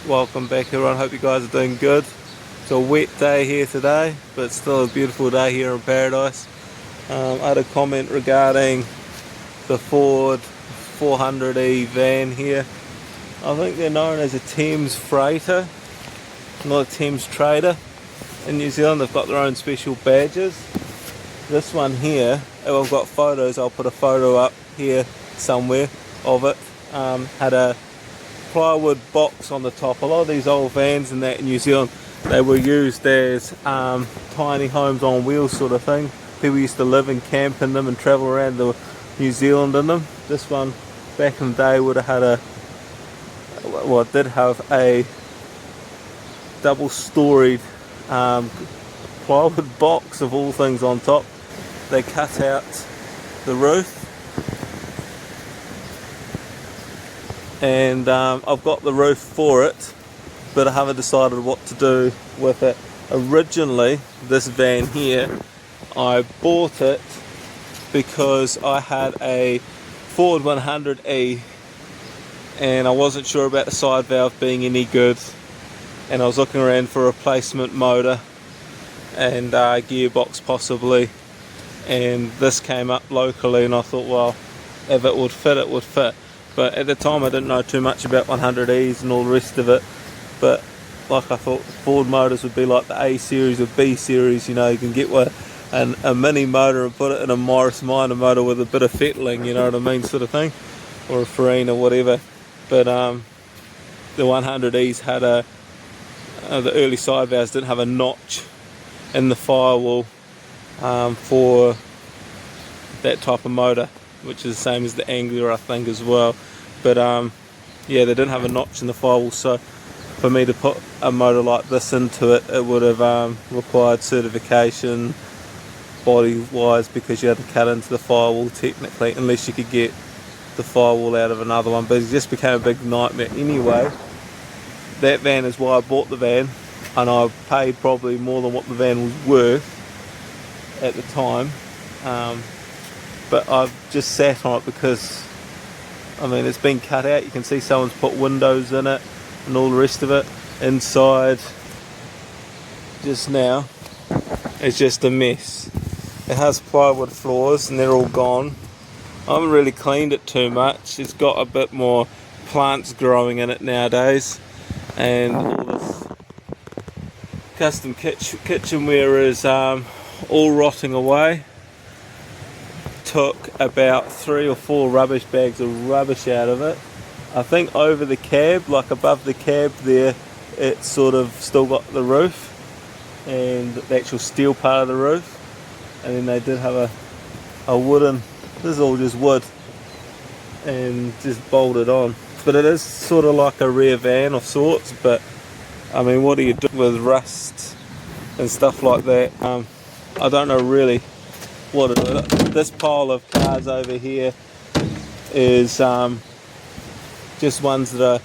Welcome back everyone, hope you guys are doing good. It's a wet day here today, but it's still a beautiful day here in paradise. I had a comment regarding the Ford 400e van here. I think they're known as a Thames freighter, not a Thames trader. In New Zealand they've got their own special badges. This one here, I've got photos, I'll put a photo up here somewhere of it. Had a plywood box on the top. A lot of these old vans and that in New Zealand, they were used as tiny homes on wheels sort of thing. People used to live and camp in them and travel around New Zealand in them. This one back in the day would have had it did have a double-storied plywood box of all things on top. They cut out the roof, and I've got the roof for it, but I haven't decided what to do with it. Originally, this van here, I bought it because I had a Ford 100e and I wasn't sure about the side valve being any good, and I was looking around for a replacement motor and gearbox possibly, and this came up locally and I thought, well, if it would fit, it would fit. But at the time I didn't know too much about 100Es and all the rest of it, but like I thought Ford motors would be like the A series or B series, you know, you can get a mini motor and put it in a Morris Minor motor with a bit of fettling, you know what I mean, sort of thing, or a Farine or whatever. But the 100Es had the early side valves didn't have a notch in the firewall for that type of motor, which is the same as the Anglia I think as well. But yeah, they didn't have a notch in the firewall, so for me to put a motor like this into it, it would have required certification body wise, because you had to cut into the firewall technically, unless you could get the firewall out of another one. But it just became a big nightmare anyway. That van is why I bought the van, and I paid probably more than what the van was worth at the time. But I've just sat on it because, I mean, it's been cut out. You can see someone's put windows in it and all the rest of it. Inside just now it's just a mess. It has plywood floors and they're all gone. I haven't really cleaned it too much. It's got a bit more plants growing in it nowadays, and all this custom kitchenware is all rotting away. Took about 3 or 4 rubbish bags of rubbish out of it. I think over the cab, like above the cab there, it's sort of still got the roof and the actual steel part of the roof, and then they did have a wooden, this is all just wood and just bolted on. But it is sort of like a rear van of sorts, but I mean, what do you do with rust and stuff like that? I don't know really what it is. This pile of cars over here is just ones that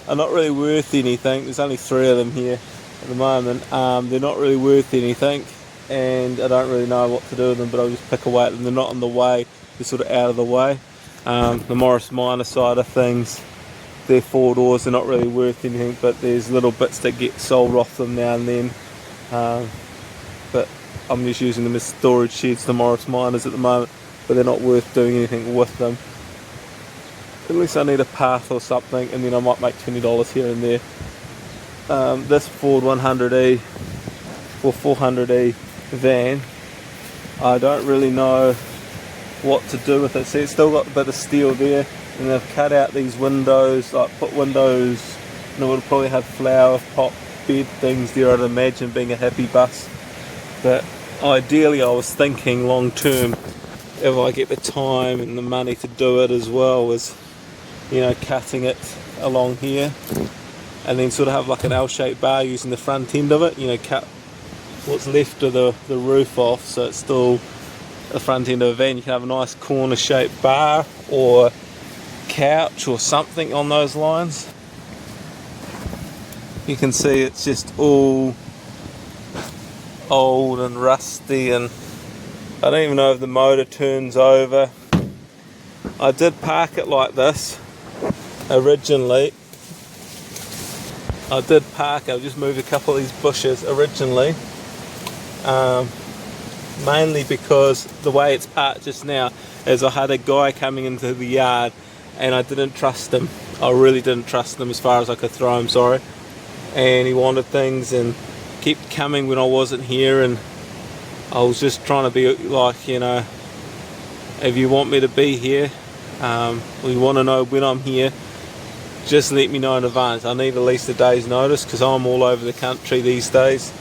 are not really worth anything. There's only 3 of them here at the moment. They're not really worth anything, and I don't really know what to do with them, but I'll just pick away at them. They're not in the way, they're sort of out of the way. The Morris Minor side of things, they're 4 doors, they're not really worth anything, but there's little bits that get sold off them now and then. But I'm just using them as storage sheds, the Morris Minors at the moment, but they're not worth doing anything with them. At least I need a path or something, and then I might make $20 here and there. This Ford 100e or 400e van, I don't really know what to do with it. See, it's still got a bit of steel there, and they've cut out these windows, like put windows, and it would have probably had flower pot bed things there, I'd imagine, being a happy bus. But ideally I was thinking long term, if I get the time and the money to do it as well, as, you know, cutting it along here and then sort of have like an L-shaped bar using the front end of it, you know, cut what's left of the roof off so it's still the front end of a van. You can have a nice corner shaped bar or couch or something on those lines. You can see it's just all old and rusty, and I don't even know if the motor turns over. I did park it like this originally I did park. I just moved a couple of these bushes originally, mainly because the way it's parked just now is I had a guy coming into the yard and I didn't trust him. I really didn't trust him as far as I could throw him, sorry. And he wanted things and kept coming when I wasn't here, and I was just trying to be like, you know, if you want me to be here, or you want to know when I'm here, just let me know in advance. I need at least a day's notice because I'm all over the country these days,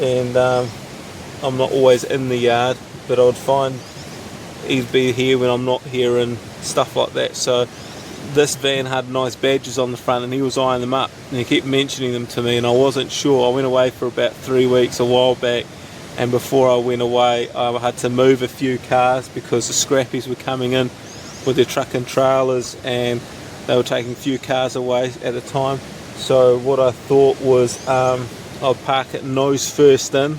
and I'm not always in the yard, but I would find he'd be here when I'm not here and stuff like that. So this van had nice badges on the front and he was eyeing them up and he kept mentioning them to me, and I wasn't sure. I went away for about 3 weeks a while back, and before I went away I had to move a few cars because the scrappies were coming in with their truck and trailers and they were taking a few cars away at a time. So what I thought was I'll park it nose first in.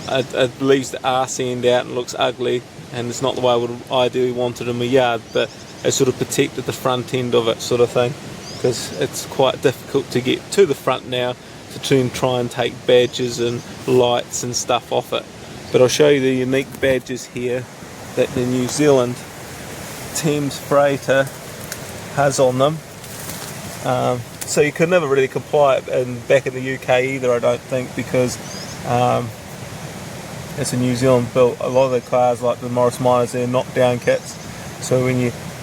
It leaves the arse end out and looks ugly, and it's not the way I would ideally want it in my yard, but it sort of protected the front end of it, sort of thing, because it's quite difficult to get to the front now to try and take badges and lights and stuff off it. But I'll show you the unique badges here that the New Zealand Thames Freighter has on them. So you could never really comply back in the UK either, I don't think, because it's a New Zealand built. A lot of the cars, like the Morris Minors, they're knockdown kits. So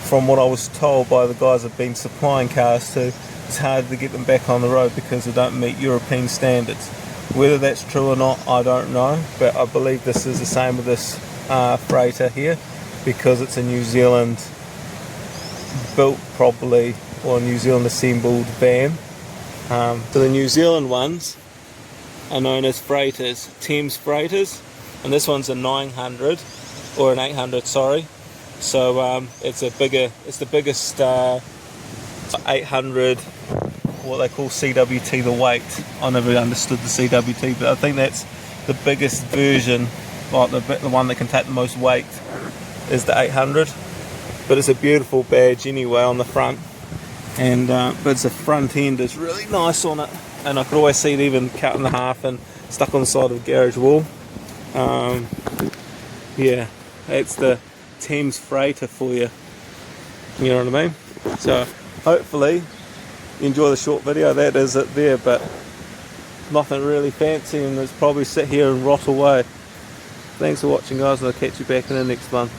from what I was told by the guys I've been supplying cars to, it's hard to get them back on the road because they don't meet European standards. Whether that's true or not, I don't know, but I believe this is the same with this freighter here, because it's a New Zealand built properly, or New Zealand assembled van. So the New Zealand ones are known as freighters, Thames freighters, and this one's a 900 or an 800, sorry. So it's the biggest 800, what they call CWT, the weight. I never understood the CWT, but I think that's the biggest version, like the one that can take the most weight is the 800. But it's a beautiful badge anyway on the front, and but the front end is really nice on it, and I could always see it even cut in half and stuck on the side of the garage wall. Yeah, it's the Thames Freighter for you, you know what I mean? So hopefully you enjoy the short video. That is it there, but nothing really fancy, and it's probably sit here and rot away. Thanks for watching, guys, and I'll catch you back in the next one.